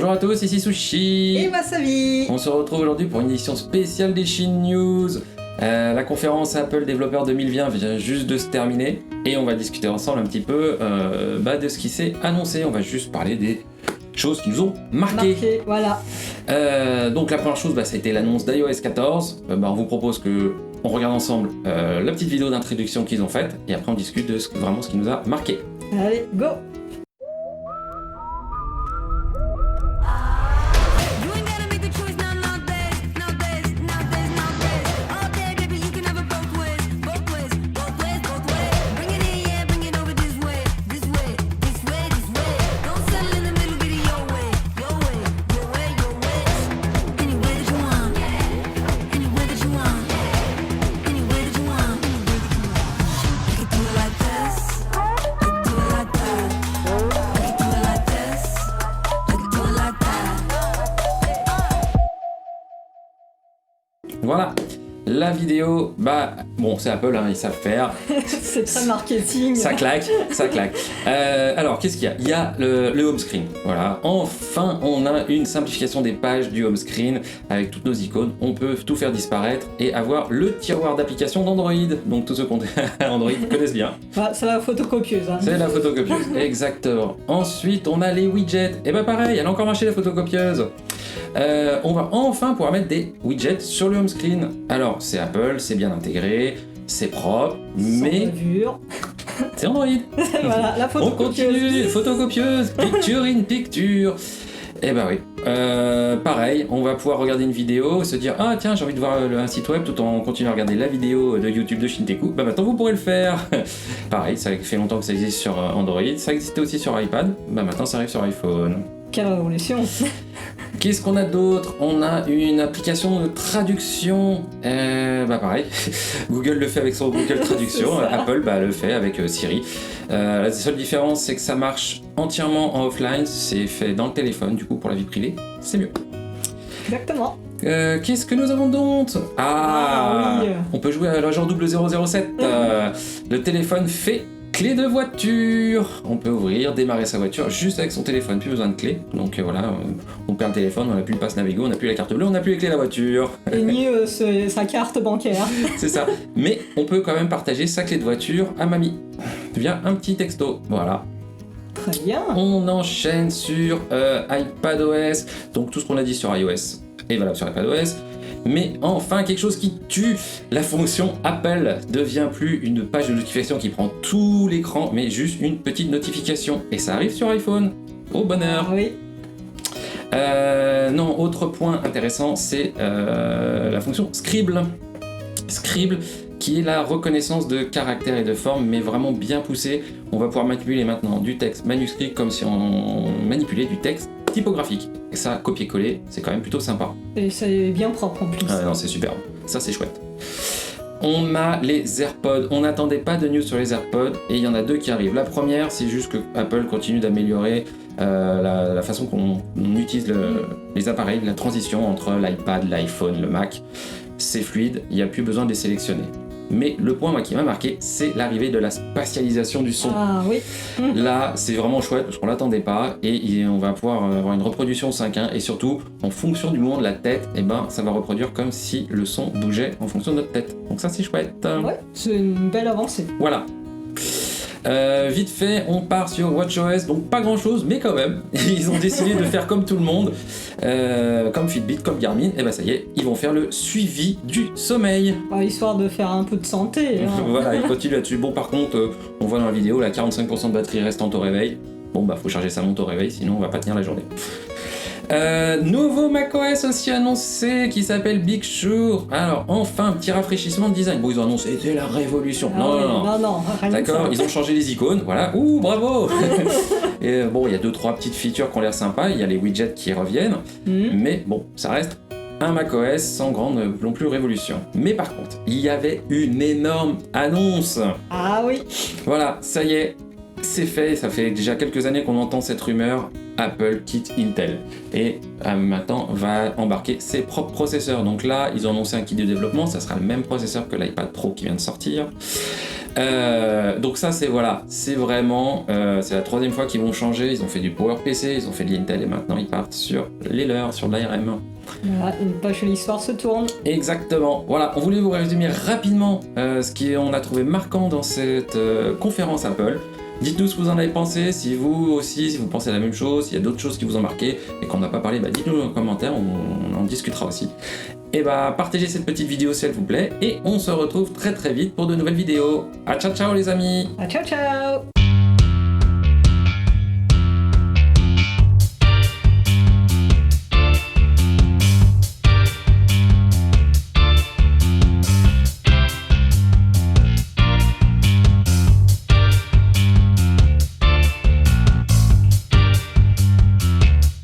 Bonjour à tous, ici Sushi. Et Wasabi. On se retrouve aujourd'hui pour une édition spéciale des Shin News. La conférence Apple Développeur 2020 vient juste de se terminer et on va discuter ensemble un petit peu de ce qui s'est annoncé. On va juste parler des choses qui nous ont marqué. Voilà. Donc la première chose, ça a été l'annonce d'iOS 14. On vous propose que on regarde ensemble la petite vidéo d'introduction qu'ils ont faite et après on discute de vraiment ce qui nous a marqué. Allez, go. Voilà, la vidéo, bon c'est Apple, ils savent faire. C'est très marketing. Ça claque, ça claque. Alors, qu'est-ce qu'il y a? Il y a le home screen, voilà. Enfin, on a une simplification des pages du home screen avec toutes nos icônes. On peut tout faire disparaître et avoir le tiroir d'application d'Android. Donc tous ceux qui ont Android connaissent bien. C'est la photocopieuse. Hein. C'est la photocopieuse, exactement. Ensuite, on a les widgets. Et pareil, elle a encore marché la photocopieuse. On va enfin pouvoir mettre des widgets sur le home screen. Alors, c'est Apple, c'est bien intégré, c'est propre, mais c'est Android. Voilà, la photocopieuse. On continue, photocopieuse, picture in picture. Et oui, pareil, on va pouvoir regarder une vidéo, se dire ah tiens j'ai envie de voir un site web tout en continuant à regarder la vidéo de YouTube de Shinteku. Maintenant vous pourrez le faire. Pareil, ça fait longtemps que ça existe sur Android, ça existait aussi sur iPad. Maintenant ça arrive sur iPhone. Quelle révolution. Qu'est-ce qu'on a d'autre? On a une application de traduction. Pareil, Google le fait avec son Google Traduction, Apple le fait avec Siri. La seule différence, c'est que ça marche entièrement en offline, c'est fait dans le téléphone, du coup pour la vie privée, c'est mieux. Exactement. Qu'est-ce que nous avons d'autre? Oui. On peut jouer à l'agent 007. Le téléphone fait clé de voiture. On peut ouvrir, démarrer sa voiture juste avec son téléphone, plus besoin de clé. Donc voilà, on perd le téléphone, on n'a plus le passe Navigo, on n'a plus la carte bleue, on n'a plus les clés de la voiture. Et ni sa carte bancaire. C'est ça. Mais on peut quand même partager sa clé de voiture à mamie via un petit texto. Voilà. Très bien. On enchaîne sur iPadOS. Donc tout ce qu'on a dit sur iOS est valable sur iPadOS. Mais enfin, quelque chose qui tue, la fonction Apple devient plus une page de notification qui prend tout l'écran, mais juste une petite notification. Et ça arrive sur iPhone. Au bonheur. Oui. Non, autre point intéressant, c'est la fonction Scribble. Scribble, qui est la reconnaissance de caractères et de formes, mais vraiment bien poussée. On va pouvoir manipuler maintenant du texte manuscrit comme si on manipulait du texte typographique. Et ça, copier-coller, c'est quand même plutôt sympa. Et c'est bien propre en plus. Ah non, c'est superbe. Ça, c'est chouette. On a les AirPods. On n'attendait pas de news sur les AirPods et il y en a deux qui arrivent. La première, c'est juste que Apple continue d'améliorer la façon qu'on utilise les appareils, la transition entre l'iPad, l'iPhone, le Mac. C'est fluide, il n'y a plus besoin de les sélectionner. Mais le point qui m'a marqué, c'est l'arrivée de la spatialisation du son. Ah oui. Là, c'est vraiment chouette parce qu'on l'attendait pas et on va pouvoir avoir une reproduction 5.1 et surtout, en fonction du mouvement de la tête, ça va reproduire comme si le son bougeait en fonction de notre tête. Donc ça, c'est chouette. Ouais, c'est une belle avancée. Voilà. Vite fait, on part sur WatchOS, donc pas grand chose, mais quand même, ils ont décidé de faire comme tout le monde, comme Fitbit, comme Garmin, et ça y est, ils vont faire le suivi du sommeil. Histoire de faire un peu de santé. Hein. Voilà, ils continuent là-dessus. Bon, par contre, on voit dans la vidéo, là, 45% de batterie restante au réveil. Bon, faut charger sa montre au réveil, sinon on va pas tenir la journée. Nouveau macOS aussi annoncé qui s'appelle Big Sur. Alors enfin un petit rafraîchissement de design. Bon, ils ont annoncé c'était la révolution. Non, d'accord, ils ont changé les icônes, voilà. Ouh, bravo. Et il y a 2-3 petites features qui ont l'air sympas. Il y a les widgets qui reviennent, mais bon, ça reste un macOS sans grande non plus révolution. Mais par contre, il y avait une énorme annonce. Ah oui. Voilà, ça y est. c'est fait, ça fait déjà quelques années qu'on entend cette rumeur, Apple quitte Intel et maintenant va embarquer ses propres processeurs. Donc là, ils ont annoncé un kit de développement, ça sera le même processeur que l'iPad Pro qui vient de sortir. Donc ça c'est voilà, c'est vraiment c'est la troisième fois qu'ils vont changer. Ils ont fait du PowerPC, ils ont fait de l'Intel et maintenant ils partent sur les leurs, sur de l'ARM. Voilà, une page de l'histoire se tourne. Exactement. Voilà, on voulait vous résumer rapidement ce qu'on a trouvé marquant dans cette conférence Apple. Dites-nous ce que vous en avez pensé, si vous aussi, si vous pensez la même chose, s'il y a d'autres choses qui vous ont marqué et qu'on n'a pas parlé, dites-nous dans les commentaires, on en discutera aussi. Et partagez cette petite vidéo s'il vous plaît, et on se retrouve très très vite pour de nouvelles vidéos. À ciao ciao les amis. Ciao ciao.